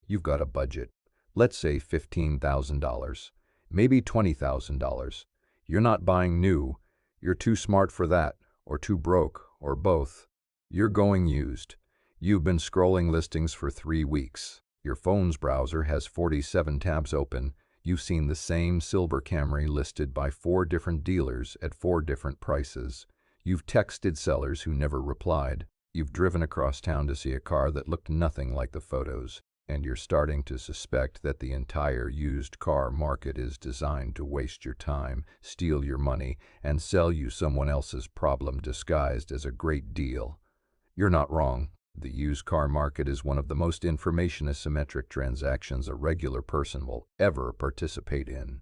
You've got a budget. Let's say $15,000, maybe $20,000. You're not buying new. You're too smart for that, or too broke, or both. You're going used. You've been scrolling listings for 3 weeks. Your phone's browser has 47 tabs open. You've seen the same silver Camry listed by 4 different dealers at 4 different prices. You've texted sellers who never replied. You've driven across town to see a car that looked nothing like the photos, and you're starting to suspect that the entire used car market is designed to waste your time, steal your money, and sell you someone else's problem disguised as a great deal. You're not wrong. The used car market is one of the most information asymmetric transactions a regular person will ever participate in.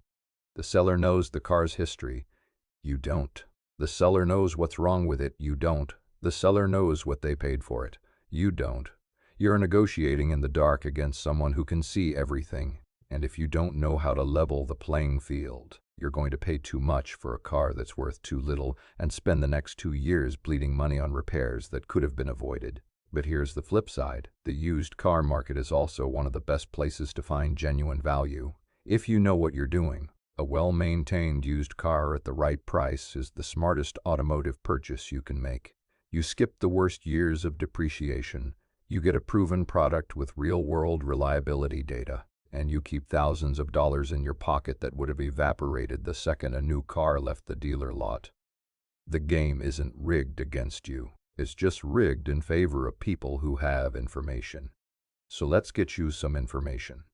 The seller knows the car's history. You don't. The seller knows what's wrong with it. You don't. The seller knows what they paid for it. You don't. You're negotiating in the dark against someone who can see everything. And if you don't know how to level the playing field, you're going to pay too much for a car that's worth too little and spend the next 2 years bleeding money on repairs that could have been avoided. But here's the flip side. The used car market is also one of the best places to find genuine value. If you know what you're doing, a well-maintained used car at the right price is the smartest automotive purchase you can make. You skip the worst years of depreciation. You get a proven product with real-world reliability data, and you keep thousands of dollars in your pocket that would have evaporated the second a new car left the dealer lot. The game isn't rigged against you. It's just rigged in favor of people who have information. So let's get you some information.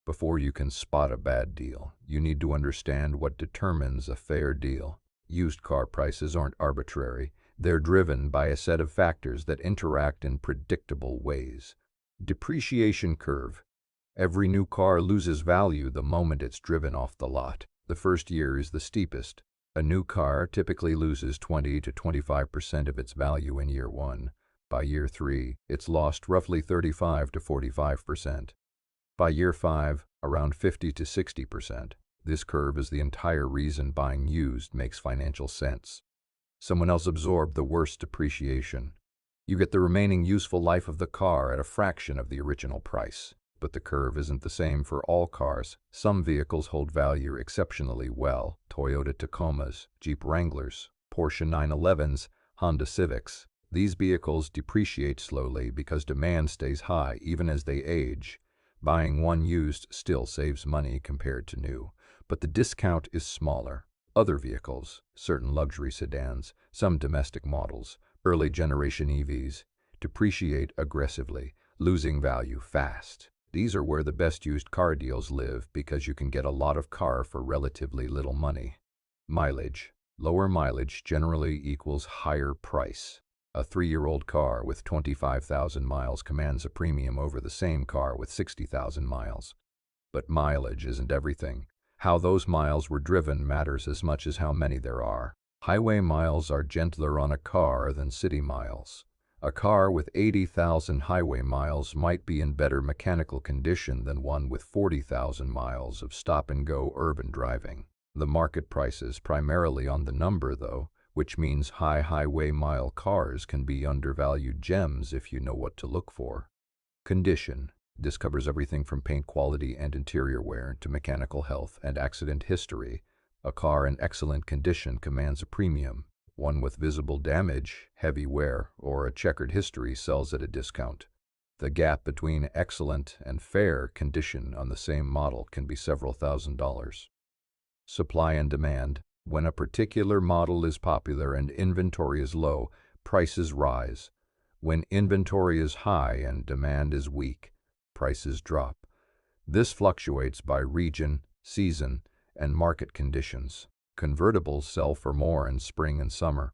Before you can spot a bad deal, you need to understand what determines a fair deal. Used car prices aren't arbitrary. They're driven by a set of factors that interact in predictable ways. Depreciation curve. Every new car loses value the moment it's driven off the lot. The first year is the steepest. A new car typically loses 20 to 25% of its value in year 1. By year 3, it's lost roughly 35 to 45%. By year 5, around 50 to 60%. This curve is the entire reason buying used makes financial sense. Someone else absorbed the worst depreciation. You get the remaining useful life of the car at a fraction of the original price. But the curve isn't the same for all cars. Some vehicles hold value exceptionally well. Toyota Tacomas, Jeep Wranglers, Porsche 911s, Honda Civics. These vehicles depreciate slowly because demand stays high even as they age. Buying one used still saves money compared to new, but the discount is smaller. Other vehicles, certain luxury sedans, some domestic models, early generation EVs, depreciate aggressively, losing value fast. These are where the best used car deals live because you can get a lot of car for relatively little money. Mileage. Lower mileage generally equals higher price. A 3-year-old car with 25,000 miles commands a premium over the same car with 60,000 miles. But mileage isn't everything. How those miles were driven matters as much as how many there are. Highway miles are gentler on a car than city miles. A car with 80,000 highway miles might be in better mechanical condition than one with 40,000 miles of stop-and-go urban driving. The market prices primarily on the number, though, which means high highway mile cars can be undervalued gems if you know what to look for. Condition. This covers everything from paint quality and interior wear to mechanical health and accident history. A car in excellent condition commands a premium. One with visible damage, heavy wear, or a checkered history sells at a discount. The gap between excellent and fair condition on the same model can be several $1,000s. Supply and demand. When a particular model is popular and inventory is low, prices rise. When inventory is high and demand is weak, prices drop. This fluctuates by region, season, and market conditions. Convertibles sell for more in spring and summer.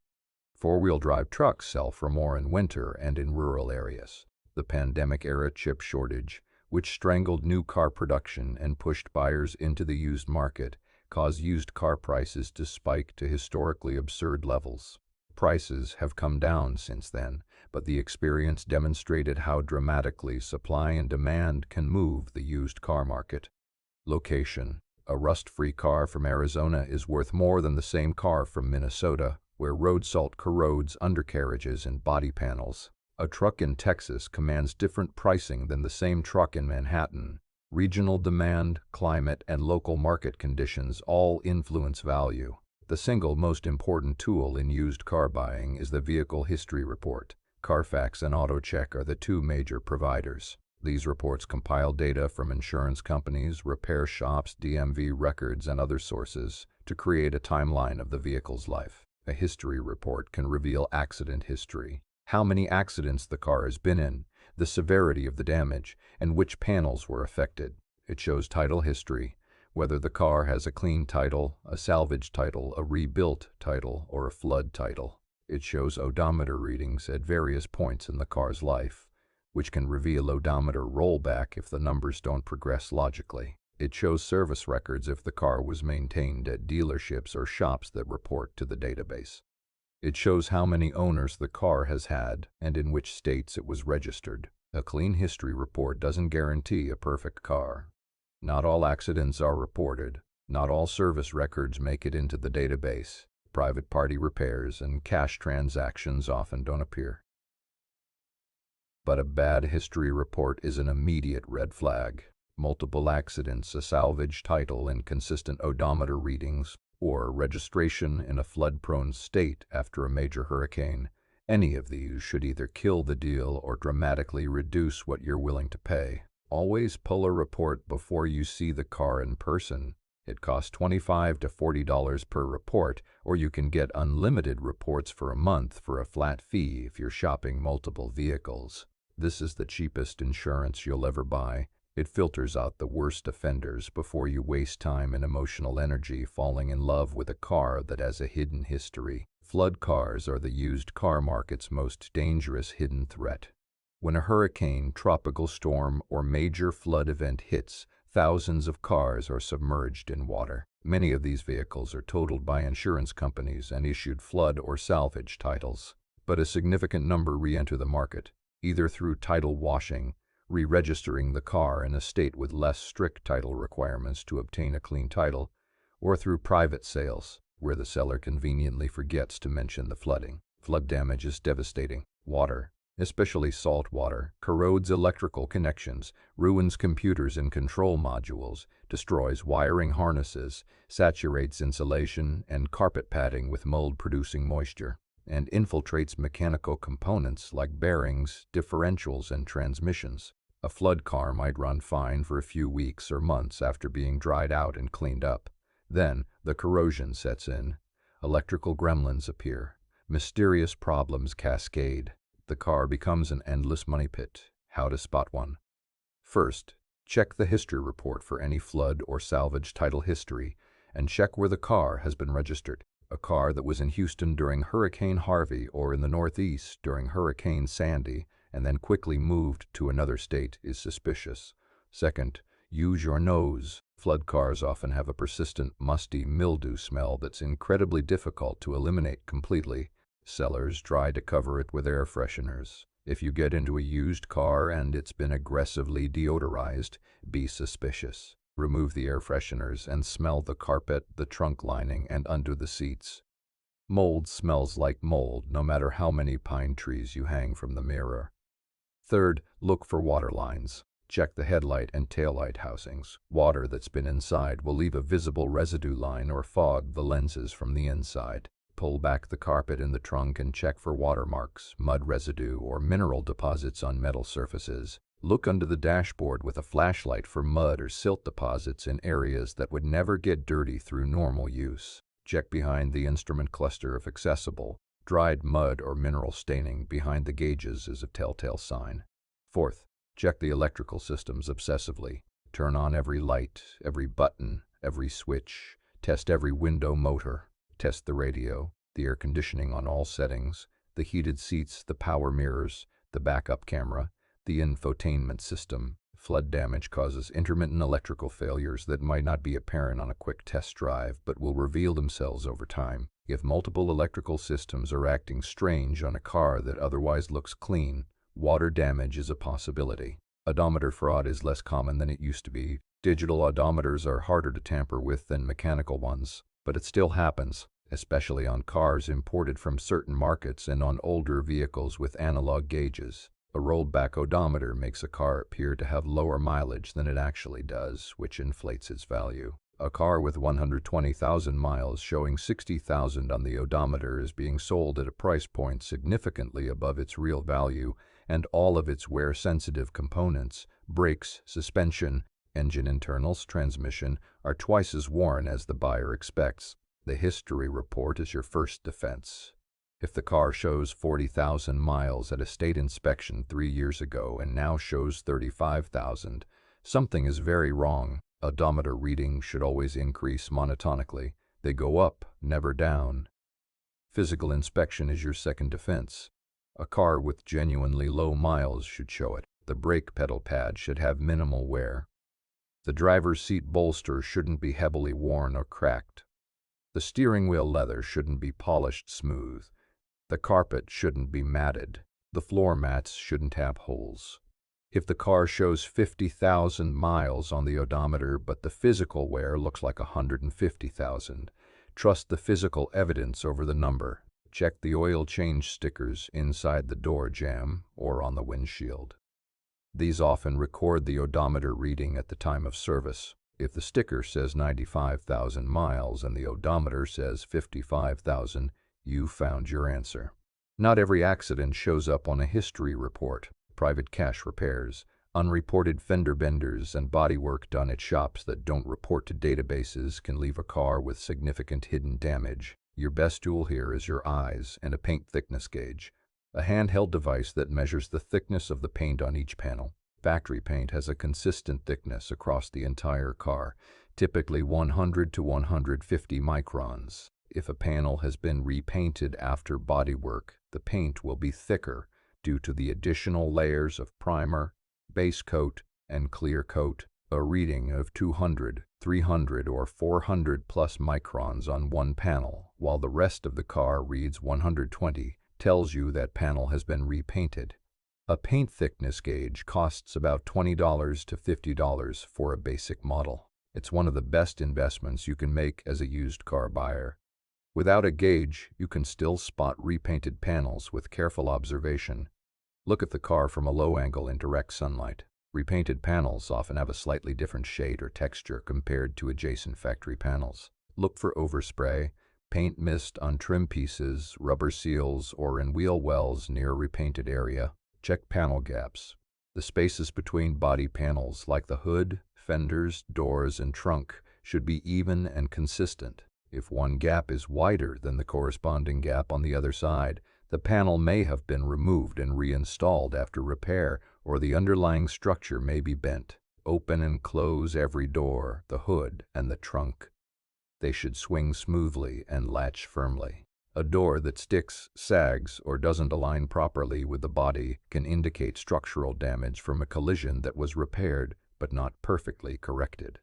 Four-wheel drive trucks sell for more in winter and in rural areas. The pandemic-era chip shortage, which strangled new car production and pushed buyers into the used market, caused used car prices to spike to historically absurd levels. Prices have come down since then, but the experience demonstrated how dramatically supply and demand can move the used car market. Location. A rust-free car from Arizona is worth more than the same car from Minnesota, where road salt corrodes undercarriages and body panels. A truck in Texas commands different pricing than the same truck in Manhattan. Regional demand, climate, and local market conditions all influence value. The single most important tool in used car buying is the Vehicle History Report. Carfax and AutoCheck are the two major providers. These reports compile data from insurance companies, repair shops, DMV records, and other sources to create a timeline of the vehicle's life. A history report can reveal accident history, how many accidents the car has been in, the severity of the damage, and which panels were affected. It shows title history, whether the car has a clean title, a salvage title, a rebuilt title, or a flood title. It shows odometer readings at various points in the car's life, which can reveal odometer rollback if the numbers don't progress logically. It shows service records if the car was maintained at dealerships or shops that report to the database. It shows how many owners the car has had and in which states it was registered. A clean history report doesn't guarantee a perfect car. Not all accidents are reported. Not all service records make it into the database. Private party repairs and cash transactions often don't appear. But a bad history report is an immediate red flag. Multiple accidents, a salvage title, inconsistent odometer readings, or registration in a flood-prone state after a major hurricane. Any of these should either kill the deal or dramatically reduce what you're willing to pay. Always pull a report before you see the car in person. It costs $25 to $40 per report, or you can get unlimited reports for a month for a flat fee if you're shopping multiple vehicles. This is the cheapest insurance you'll ever buy. It filters out the worst offenders before you waste time and emotional energy falling in love with a car that has a hidden history. Flood cars are the used car market's most dangerous hidden threat. When a hurricane, tropical storm, or major flood event hits, thousands of cars are submerged in water. Many of these vehicles are totaled by insurance companies and issued flood or salvage titles. But a significant number re-enter the market, either through title washing, re-registering the car in a state with less strict title requirements to obtain a clean title, or through private sales, where the seller conveniently forgets to mention the flooding. Flood damage is devastating. Water, especially salt water, corrodes electrical connections, ruins computers and control modules, destroys wiring harnesses, saturates insulation and carpet padding with mold-producing moisture, and infiltrates mechanical components like bearings, differentials, and transmissions. A flood car might run fine for a few weeks or months after being dried out and cleaned up. Then, the corrosion sets in. Electrical gremlins appear. Mysterious problems cascade. The car becomes an endless money pit. How to spot one? First, check the history report for any flood or salvage title history, and check where the car has been registered. A car that was in Houston during Hurricane Harvey or in the Northeast during Hurricane Sandy and then quickly moved to another state is suspicious. Second, use your nose. Flood cars often have a persistent, musty mildew smell that's incredibly difficult to eliminate completely. Sellers try to cover it with air fresheners. If you get into a used car and it's been aggressively deodorized, be suspicious. Remove the air fresheners and smell the carpet, the trunk lining, and under the seats. Mold smells like mold no matter how many pine trees you hang from the mirror. Third, look for water lines. Check the headlight and taillight housings. Water that's been inside will leave a visible residue line or fog the lenses from the inside. Pull back the carpet in the trunk and check for watermarks, mud residue, or mineral deposits on metal surfaces. Look under the dashboard with a flashlight for mud or silt deposits in areas that would never get dirty through normal use. Check behind the instrument cluster if accessible. Dried mud or mineral staining behind the gauges is a telltale sign. Fourth, check the electrical systems obsessively. Turn on every light, every button, every switch. Test every window motor. Test the radio, the air conditioning on all settings, the heated seats, the power mirrors, the backup camera, the infotainment system. Flood damage causes intermittent electrical failures that might not be apparent on a quick test drive but will reveal themselves over time. If multiple electrical systems are acting strange on a car that otherwise looks clean, water damage is a possibility. Odometer fraud is less common than it used to be. Digital odometers are harder to tamper with than mechanical ones, but it still happens. especially on cars imported from certain markets and on older vehicles with analog gauges. A rolled-back odometer makes a car appear to have lower mileage than it actually does, which inflates its value. A car with 120,000 miles showing 60,000 on the odometer is being sold at a price point significantly above its real value, and all of its wear-sensitive components, brakes, suspension, engine internals, transmission, are twice as worn as the buyer expects. The history report is your first defense. If the car shows 40,000 miles at a state inspection 3 years ago and now shows 35,000, something is very wrong. Odometer readings should always increase monotonically. They go up, never down. Physical inspection is your second defense. A car with genuinely low miles should show it. The brake pedal pad should have minimal wear. The driver's seat bolster shouldn't be heavily worn or cracked. The steering wheel leather shouldn't be polished smooth. The carpet shouldn't be matted. The floor mats shouldn't have holes. If the car shows 50,000 miles on the odometer but the physical wear looks like 150,000, trust the physical evidence over the number. Check the oil change stickers inside the door jamb or on the windshield. These often record the odometer reading at the time of service. If the sticker says 95,000 miles and the odometer says 55,000, you found your answer. Not every accident shows up on a history report. Private cash repairs, unreported fender benders, and bodywork done at shops that don't report to databases can leave a car with significant hidden damage. Your best tool here is your eyes and a paint thickness gauge, a handheld device that measures the thickness of the paint on each panel. Factory paint has a consistent thickness across the entire car, typically 100 to 150 microns. If a panel has been repainted after bodywork, the paint will be thicker due to the additional layers of primer, base coat, and clear coat. A reading of 200, 300, or 400 plus microns on one panel, while the rest of the car reads 120, tells you that panel has been repainted. A paint thickness gauge costs about $20 to $50 for a basic model. It's one of the best investments you can make as a used car buyer. Without a gauge, you can still spot repainted panels with careful observation. Look at the car from a low angle in direct sunlight. Repainted panels often have a slightly different shade or texture compared to adjacent factory panels. Look for overspray, paint mist on trim pieces, rubber seals, or in wheel wells near a repainted area. Check panel gaps. The spaces between body panels, like the hood, fenders, doors, and trunk, should be even and consistent. If one gap is wider than the corresponding gap on the other side, the panel may have been removed and reinstalled after repair, or the underlying structure may be bent. Open and close every door, the hood, and the trunk. They should swing smoothly and latch firmly. A door that sticks, sags, or doesn't align properly with the body can indicate structural damage from a collision that was repaired but not perfectly corrected.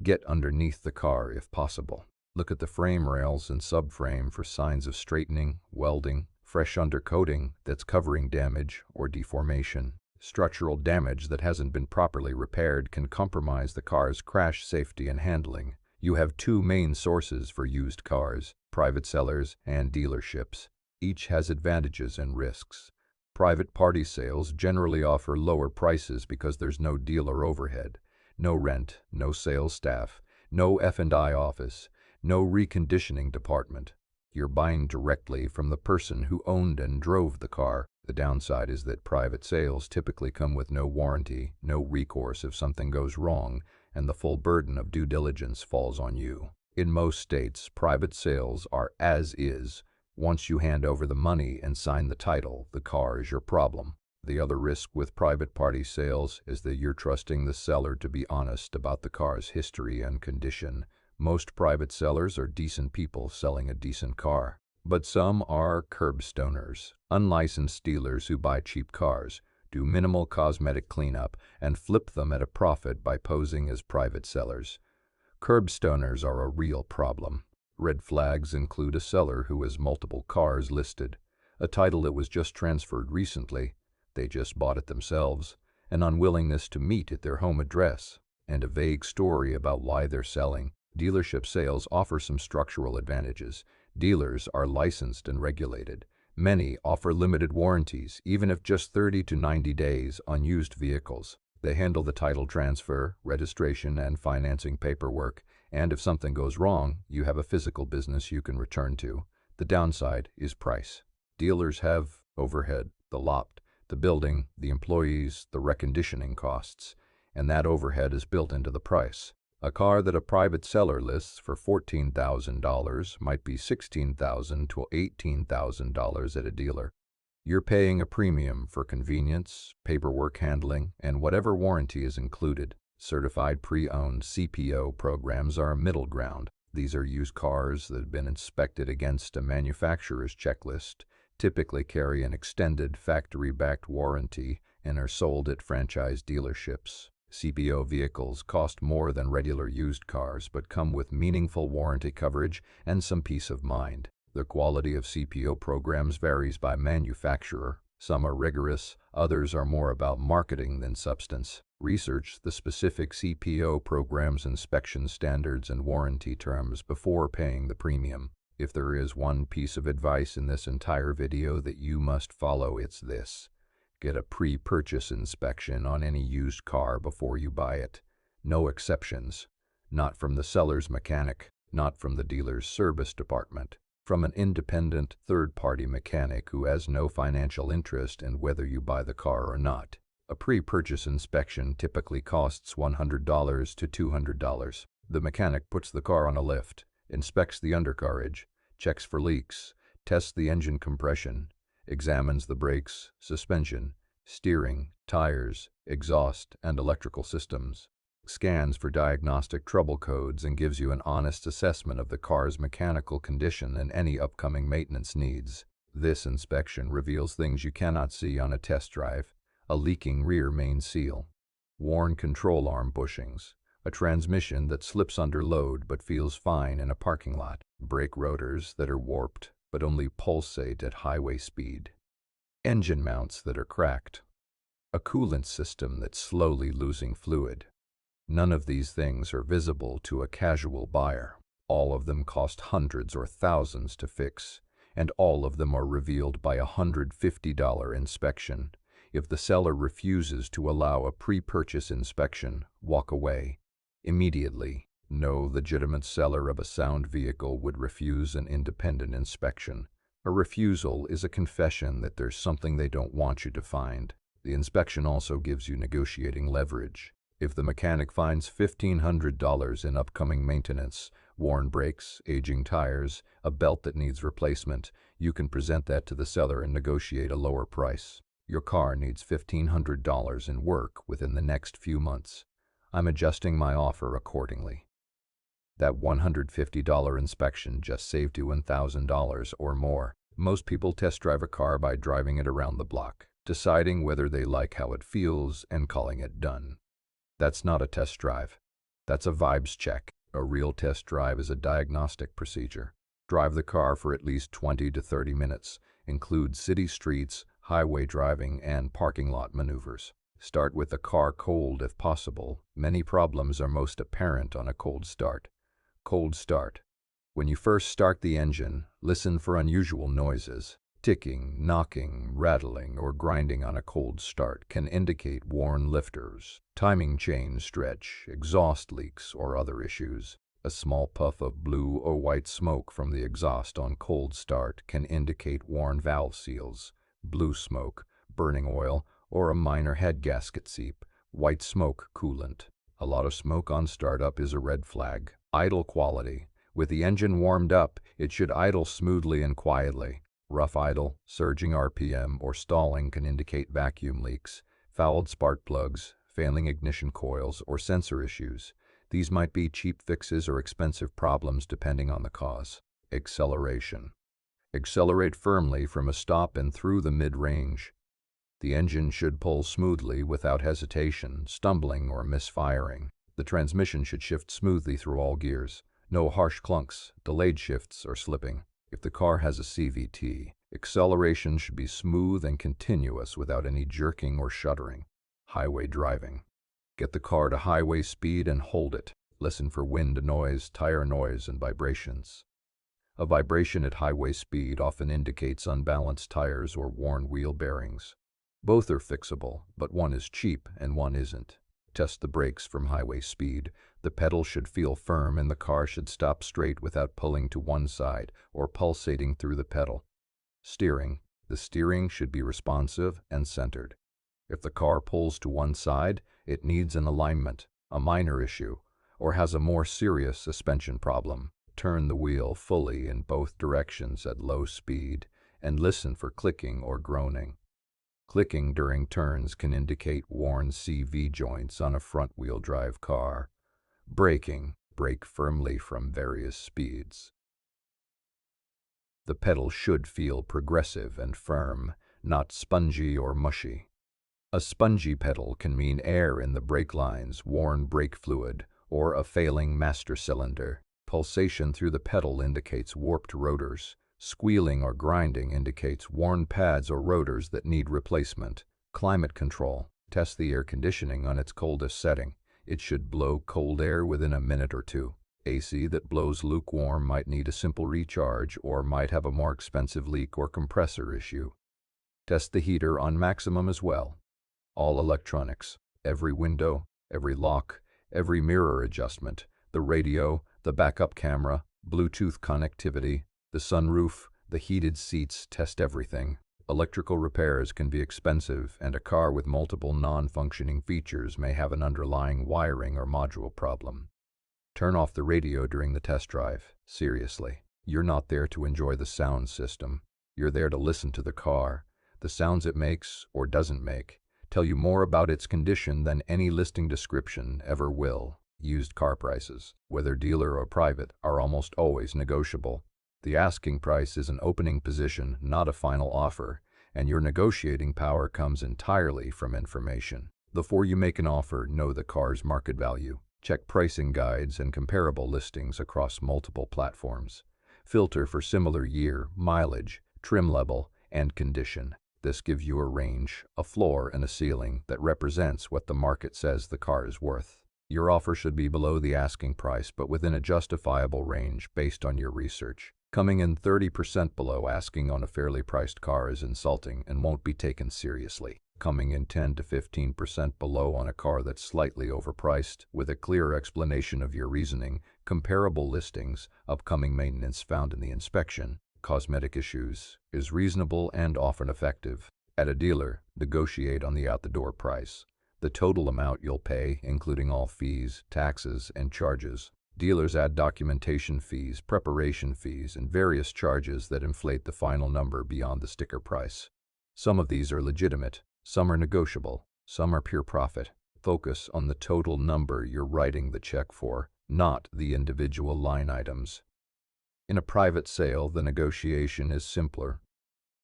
Get underneath the car if possible. Look at the frame rails and subframe for signs of straightening, welding, fresh undercoating that's covering damage or deformation. Structural damage that hasn't been properly repaired can compromise the car's crash safety and handling. You have two main sources for used cars: private sellers and dealerships. Each has advantages and risks. Private party sales generally offer lower prices because there's no dealer overhead, no rent, no sales staff, no F&I office, no reconditioning department. You're buying directly from the person who owned and drove the car. The downside is that private sales typically come with no warranty, no recourse if something goes wrong, and the full burden of due diligence falls on you. In most states, private sales are as is. Once you hand over the money and sign the title, the car is your problem. The other risk with private party sales is that you're trusting the seller to be honest about the car's history and condition. Most private sellers are decent people selling a decent car, but some are curbstoners, unlicensed dealers who buy cheap cars, do minimal cosmetic cleanup, and flip them at a profit by posing as private sellers. Curbstoners are a real problem. Red flags include a seller who has multiple cars listed, a title that was just transferred recently, they just bought it themselves, an unwillingness to meet at their home address, and a vague story about why they're selling. Dealership sales offer some structural advantages. Dealers are licensed and regulated. Many offer limited warranties, even if just 30 to 90 days on used vehicles. They handle the title transfer, registration, and financing paperwork, and if something goes wrong, you have a physical business you can return to. The downside is price. Dealers have overhead, the lot, the building, the employees, the reconditioning costs, and that overhead is built into the price. A car that a private seller lists for $14,000 might be $16,000 to $18,000 at a dealer. You're paying a premium for convenience, paperwork handling, and whatever warranty is included. Certified pre-owned CPO programs are a middle ground. These are used cars that have been inspected against a manufacturer's checklist, typically carry an extended factory-backed warranty, and are sold at franchise dealerships. CPO vehicles cost more than regular used cars but come with meaningful warranty coverage and some peace of mind. The quality of CPO programs varies by manufacturer. Some are rigorous, others are more about marketing than substance. Research the specific CPO program's inspection standards and warranty terms before paying the premium. If there is one piece of advice in this entire video that you must follow, it's this. Get a pre-purchase inspection on any used car before you buy it. No exceptions. Not from the seller's mechanic, not from the dealer's service department, from an independent third-party mechanic who has no financial interest in whether you buy the car or not. A pre-purchase inspection typically costs $100 to $200. The mechanic puts the car on a lift, inspects the undercarriage, checks for leaks, tests the engine compression, examines the brakes, suspension, steering, tires, exhaust, and electrical systems, scans for diagnostic trouble codes, and gives you an honest assessment of the car's mechanical condition and any upcoming maintenance needs. This inspection reveals things you cannot see on a test drive: a leaking rear main seal, worn control arm bushings, a transmission that slips under load but feels fine in a parking lot, brake rotors that are warped but only pulsate at highway speed, engine mounts that are cracked, a coolant system that's slowly losing fluid. None of these things are visible to a casual buyer. All of them cost hundreds or thousands to fix, and all of them are revealed by a $150 inspection. If the seller refuses to allow a pre-purchase inspection, walk away immediately. No legitimate seller of a sound vehicle would refuse an independent inspection. A refusal is a confession that there's something they don't want you to find. The inspection also gives you negotiating leverage. If the mechanic finds $1,500 in upcoming maintenance, worn brakes, aging tires, a belt that needs replacement, you can present that to the seller and negotiate a lower price. Your car needs $1,500 in work within the next few months. I'm adjusting my offer accordingly. That $150 inspection just saved you $1,000 or more. Most people test drive a car by driving it around the block, deciding whether they like how it feels and calling it done. That's not a test drive. That's a vibes check. A real test drive is a diagnostic procedure. Drive the car for at least 20 to 30 minutes. Include city streets, highway driving, and parking lot maneuvers. Start with the car cold if possible. Many problems are most apparent on a cold start. Cold start. When you first start the engine, listen for unusual noises. Ticking, knocking, rattling, or grinding on a cold start can indicate worn lifters, timing chain stretch, exhaust leaks, or other issues. A small puff of blue or white smoke from the exhaust on cold start can indicate worn valve seals, blue smoke, burning oil, or a minor head gasket seep. White smoke, coolant. A lot of smoke on startup is a red flag. Idle quality. With the engine warmed up, it should idle smoothly and quietly. Rough idle, surging RPM, or stalling can indicate vacuum leaks, fouled spark plugs, failing ignition coils, or sensor issues. These might be cheap fixes or expensive problems depending on the cause. Acceleration. Accelerate firmly from a stop and through the mid-range. The engine should pull smoothly without hesitation, stumbling, or misfiring. The transmission should shift smoothly through all gears. No harsh clunks, delayed shifts, or slipping. If the car has a CVT, acceleration should be smooth and continuous without any jerking or shuddering. Highway driving. Get the car to highway speed and hold it. Listen for wind noise, tire noise, and vibrations. A vibration at highway speed often indicates unbalanced tires or worn wheel bearings. Both are fixable, but one is cheap and one isn't. Test the brakes from highway speed. The pedal should feel firm and the car should stop straight without pulling to one side or pulsating through the pedal. Steering. The steering should be responsive and centered. If the car pulls to one side, it needs an alignment, a minor issue, or has a more serious suspension problem. Turn the wheel fully in both directions at low speed and listen for clicking or groaning. Clicking during turns can indicate worn CV joints on a front-wheel drive car. Braking. Brake firmly from various speeds. The pedal should feel progressive and firm, not spongy or mushy. A spongy pedal can mean air in the brake lines, worn brake fluid, or a failing master cylinder. Pulsation through the pedal indicates warped rotors. Squealing or grinding indicates worn pads or rotors that need replacement. Climate control. Test the air conditioning on its coldest setting. It should blow cold air within a minute or two. AC that blows lukewarm might need a simple recharge or might have a more expensive leak or compressor issue. Test the heater on maximum as well. All electronics, every window, every lock, every mirror adjustment, the radio, the backup camera, Bluetooth connectivity, the sunroof, the heated seats, test everything. Electrical repairs can be expensive, and a car with multiple non-functioning features may have an underlying wiring or module problem. Turn off the radio during the test drive. Seriously, you're not there to enjoy the sound system. You're there to listen to the car. The sounds it makes or doesn't make tell you more about its condition than any listing description ever will. Used car prices, whether dealer or private, are almost always negotiable. The asking price is an opening position, not a final offer, and your negotiating power comes entirely from information. Before you make an offer, know the car's market value. Check pricing guides and comparable listings across multiple platforms. Filter for similar year, mileage, trim level, and condition. This gives you a range, a floor, and a ceiling that represents what the market says the car is worth. Your offer should be below the asking price, but within a justifiable range based on your research. Coming in 30% below asking on a fairly priced car is insulting and won't be taken seriously. Coming in 10 to 15% below on a car that's slightly overpriced, with a clear explanation of your reasoning, comparable listings, upcoming maintenance found in the inspection, cosmetic issues, is reasonable and often effective. At a dealer, negotiate on the out-the-door price. The total amount you'll pay, including all fees, taxes, and charges. Dealers add documentation fees, preparation fees, and various charges that inflate the final number beyond the sticker price. Some of these are legitimate, some are negotiable, some are pure profit. Focus on the total number you're writing the check for, not the individual line items. In a private sale, the negotiation is simpler.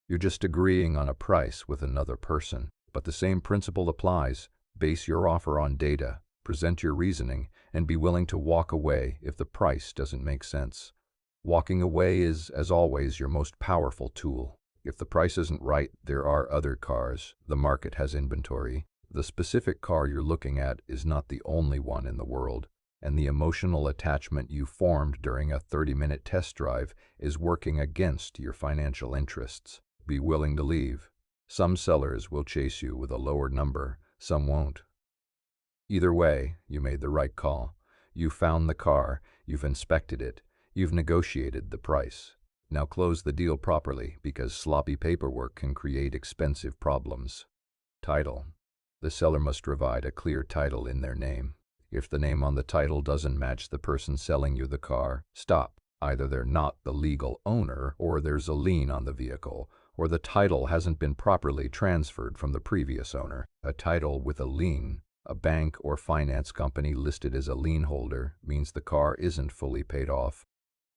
You're just agreeing on a price with another person, but the same principle applies. Base your offer on data, present your reasoning, and be willing to walk away if the price doesn't make sense. Walking away is, as always, your most powerful tool. If the price isn't right, there are other cars. The market has inventory. The specific car you're looking at is not the only one in the world, and the emotional attachment you formed during a 30-minute test drive is working against your financial interests. Be willing to leave. Some sellers will chase you with a lower number, some won't. Either way, you made the right call. You found the car, you've inspected it, you've negotiated the price. Now close the deal properly, because sloppy paperwork can create expensive problems. Title. The seller must provide a clear title in their name. If the name on the title doesn't match the person selling you the car, stop. Either they're not the legal owner, or there's a lien on the vehicle, or the title hasn't been properly transferred from the previous owner. A title with a lien, a bank or finance company listed as a lien holder, means the car isn't fully paid off.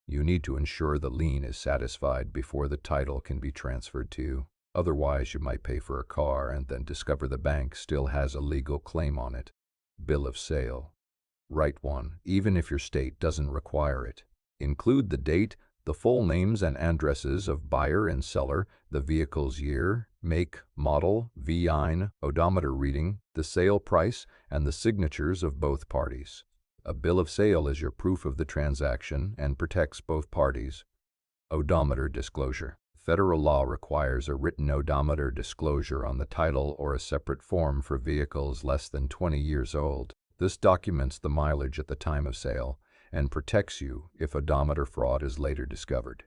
You need to ensure the lien is satisfied before the title can be transferred to you. Otherwise, you might pay for a car and then discover the bank still has a legal claim on it. Bill of sale. Write one, even if your state doesn't require it. Include the date, the full names and addresses of buyer and seller, the vehicle's year, make, model, VIN, odometer reading, the sale price, and the signatures of both parties. A bill of sale is your proof of the transaction and protects both parties. Odometer disclosure. Federal law requires a written odometer disclosure on the title or a separate form for vehicles less than 20 years old. This documents the mileage at the time of sale and protects you if odometer fraud is later discovered.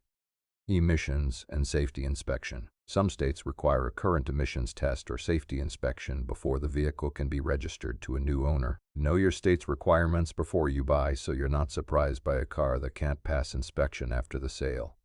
Emissions and safety inspection. Some states require a current emissions test or safety inspection before the vehicle can be registered to a new owner. Know your state's requirements before you buy so you're not surprised by a car that can't pass inspection after the sale.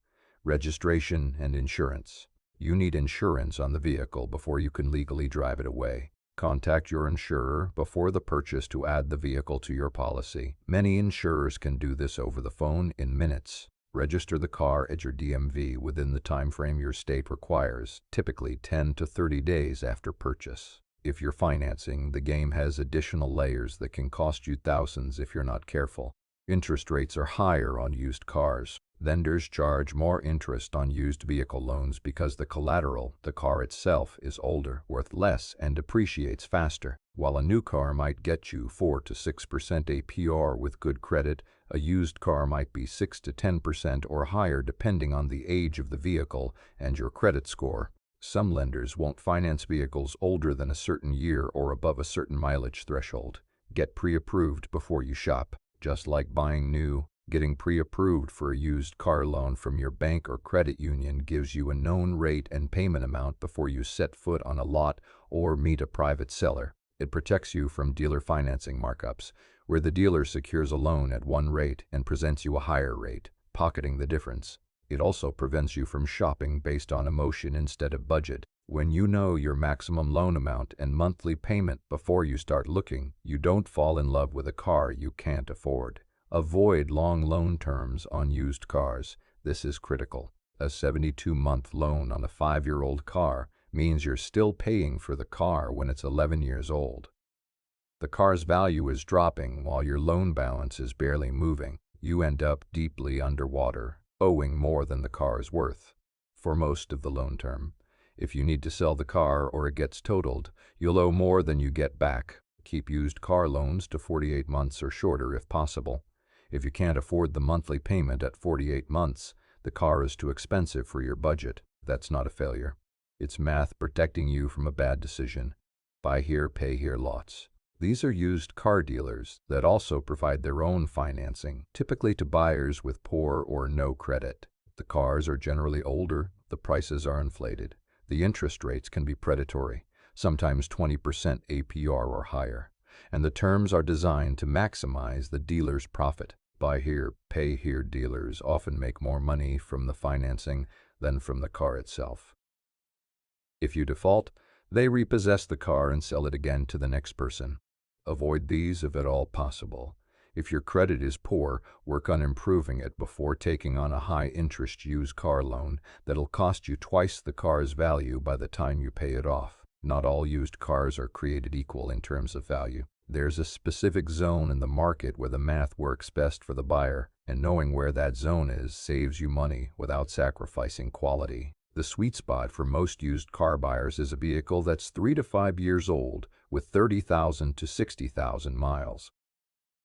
Registration and insurance. You need insurance on the vehicle before you can legally drive it away. Contact your insurer before the purchase to add the vehicle to your policy. Many insurers can do this over the phone in minutes. Register the car at your DMV within the time frame your state requires, typically 10 to 30 days after purchase. If you're financing, the game has additional layers that can cost you thousands if you're not careful. Interest rates are higher on used cars. Lenders charge more interest on used vehicle loans because the collateral, the car itself, is older, worth less, and depreciates faster. While a new car might get you 4 to 6% APR with good credit, a used car might be 6 to 10% or higher depending on the age of the vehicle and your credit score. Some lenders won't finance vehicles older than a certain year or above a certain mileage threshold. Get pre-approved before you shop. Just like buying new, getting pre-approved for a used car loan from your bank or credit union gives you a known rate and payment amount before you set foot on a lot or meet a private seller. It protects you from dealer financing markups, where the dealer secures a loan at one rate and presents you a higher rate, pocketing the difference. It also prevents you from shopping based on emotion instead of budget. When you know your maximum loan amount and monthly payment before you start looking, you don't fall in love with a car you can't afford. Avoid long loan terms on used cars. This is critical. A 72-month loan on a 5-year-old car means you're still paying for the car when it's 11 years old. The car's value is dropping while your loan balance is barely moving. You end up deeply underwater, owing more than the car is worth. For most of the loan term, if you need to sell the car or it gets totaled, you'll owe more than you get back. Keep used car loans to 48 months or shorter if possible. If you can't afford the monthly payment at 48 months, the car is too expensive for your budget. That's not a failure. It's math protecting you from a bad decision. Buy here, pay here lots. These are used car dealers that also provide their own financing, typically to buyers with poor or no credit. The cars are generally older, the prices are inflated. The interest rates can be predatory, sometimes 20% APR or higher, and the terms are designed to maximize the dealer's profit. Buy here, pay here dealers often make more money from the financing than from the car itself. If you default, they repossess the car and sell it again to the next person. Avoid these if at all possible. If your credit is poor, work on improving it before taking on a high-interest used car loan that'll cost you twice the car's value by the time you pay it off. Not all used cars are created equal in terms of value. There's a specific zone in the market where the math works best for the buyer, and knowing where that zone is saves you money without sacrificing quality. The sweet spot for most used car buyers is a vehicle that's 3 to 5 years old with 30,000 to 60,000 miles.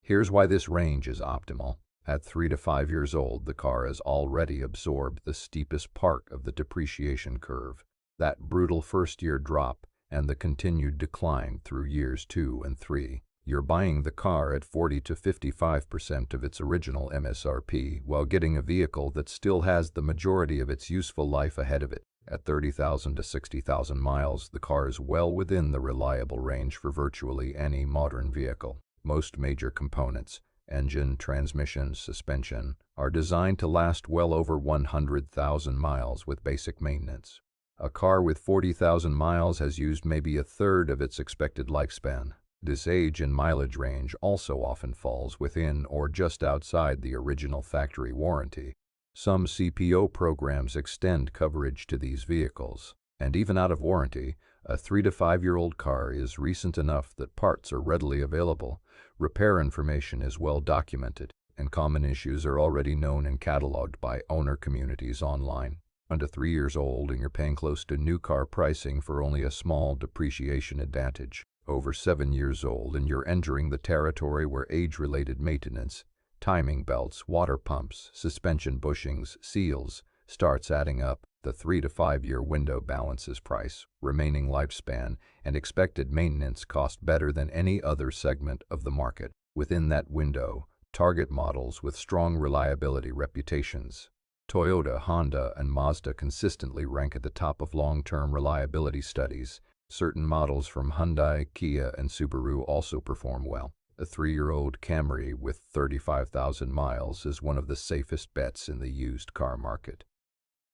Here's why this range is optimal. At 3 to 5 years old, the car has already absorbed the steepest part of the depreciation curve, that brutal first-year drop and the continued decline through years 2 and 3. You're buying the car at 40 to 55% of its original MSRP while getting a vehicle that still has the majority of its useful life ahead of it. At 30,000 to 60,000 miles, the car is well within the reliable range for virtually any modern vehicle. Most major components, engine, transmission, suspension, are designed to last well over 100,000 miles with basic maintenance. A car with 40,000 miles has used maybe a third of its expected lifespan. This age and mileage range also often falls within or just outside the original factory warranty. Some CPO programs extend coverage to these vehicles, and even out of warranty, a 3 to 5 year old car is recent enough that parts are readily available, repair information is well documented, and common issues are already known and cataloged by owner communities online. Under 3 years old and you're paying close to new car pricing for only a small depreciation advantage. Over 7 years old and you're entering the territory where age-related maintenance, timing belts, water pumps, suspension bushings, seals, starts adding up. The 3 to 5 year window balances price, remaining lifespan, and expected maintenance cost better than any other segment of the market. Within that window, target models with strong reliability reputations. Toyota, Honda, and Mazda consistently rank at the top of long-term reliability studies. Certain models from Hyundai, Kia, and Subaru also perform well. A 3-year-old Camry with 35,000 miles is one of the safest bets in the used car market.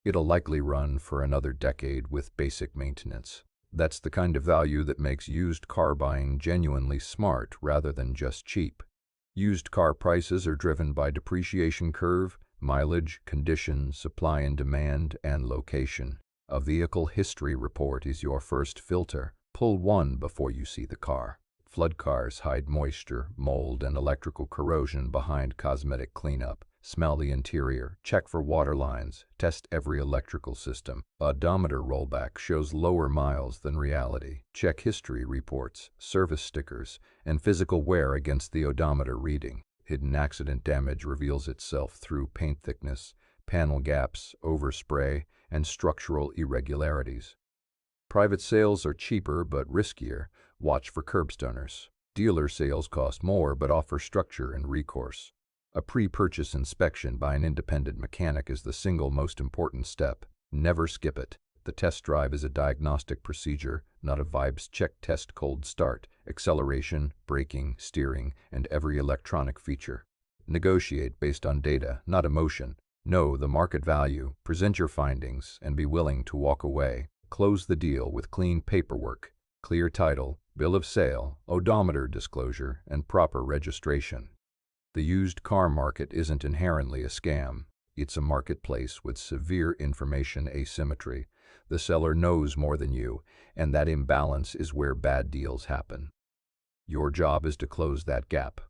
It'll likely run for another decade with basic maintenance. That's the kind of value that makes used car buying genuinely smart rather than just cheap. Used car prices are driven by depreciation curve, mileage, condition, supply and demand, and location. A vehicle history report is your first filter. Pull one before you see the car. Flood cars hide moisture, mold, and electrical corrosion behind cosmetic cleanup. Smell the interior, check for water lines, test every electrical system. Odometer rollback shows lower miles than reality. Check history reports, service stickers, and physical wear against the odometer reading. Hidden accident damage reveals itself through paint thickness, panel gaps, overspray, and structural irregularities. Private sales are cheaper but riskier. Watch for curbstoners. Dealer sales cost more but offer structure and recourse. A pre-purchase inspection by an independent mechanic is the single most important step. Never skip it. The test drive is a diagnostic procedure, not a vibes check. Test cold start, acceleration, braking, steering, and every electronic feature. Negotiate based on data, not emotion. Know the market value, present your findings, and be willing to walk away. Close the deal with clean paperwork, clear title, bill of sale, odometer disclosure, and proper registration. The used car market isn't inherently a scam. It's a marketplace with severe information asymmetry. The seller knows more than you, and that imbalance is where bad deals happen. Your job is to close that gap.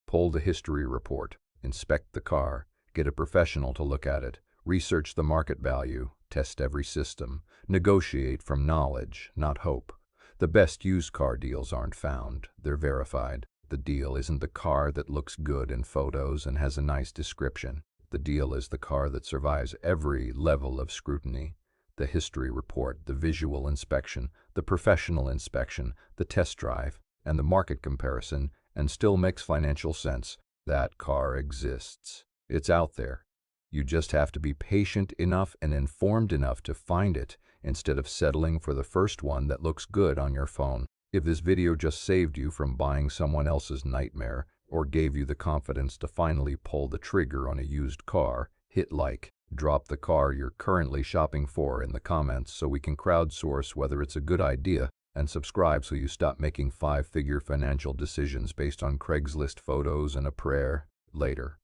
Pull the history report, inspect the car, get a professional to look at it, research the market value, test every system, negotiate from knowledge, not hope. The best used car deals aren't found, they're verified. The deal isn't the car that looks good in photos and has a nice description. The deal is the car that survives every level of scrutiny. The history report, the visual inspection, the professional inspection, the test drive, and the market comparison, and still makes financial sense. That car exists. It's out there. You just have to be patient enough and informed enough to find it, instead of settling for the first one that looks good on your phone. If this video just saved you from buying someone else's nightmare, or gave you the confidence to finally pull the trigger on a used car, hit like. Drop the car you're currently shopping for in the comments so we can crowdsource whether it's a good idea, and subscribe so you stop making 5-figure financial decisions based on Craigslist photos and a prayer. Later.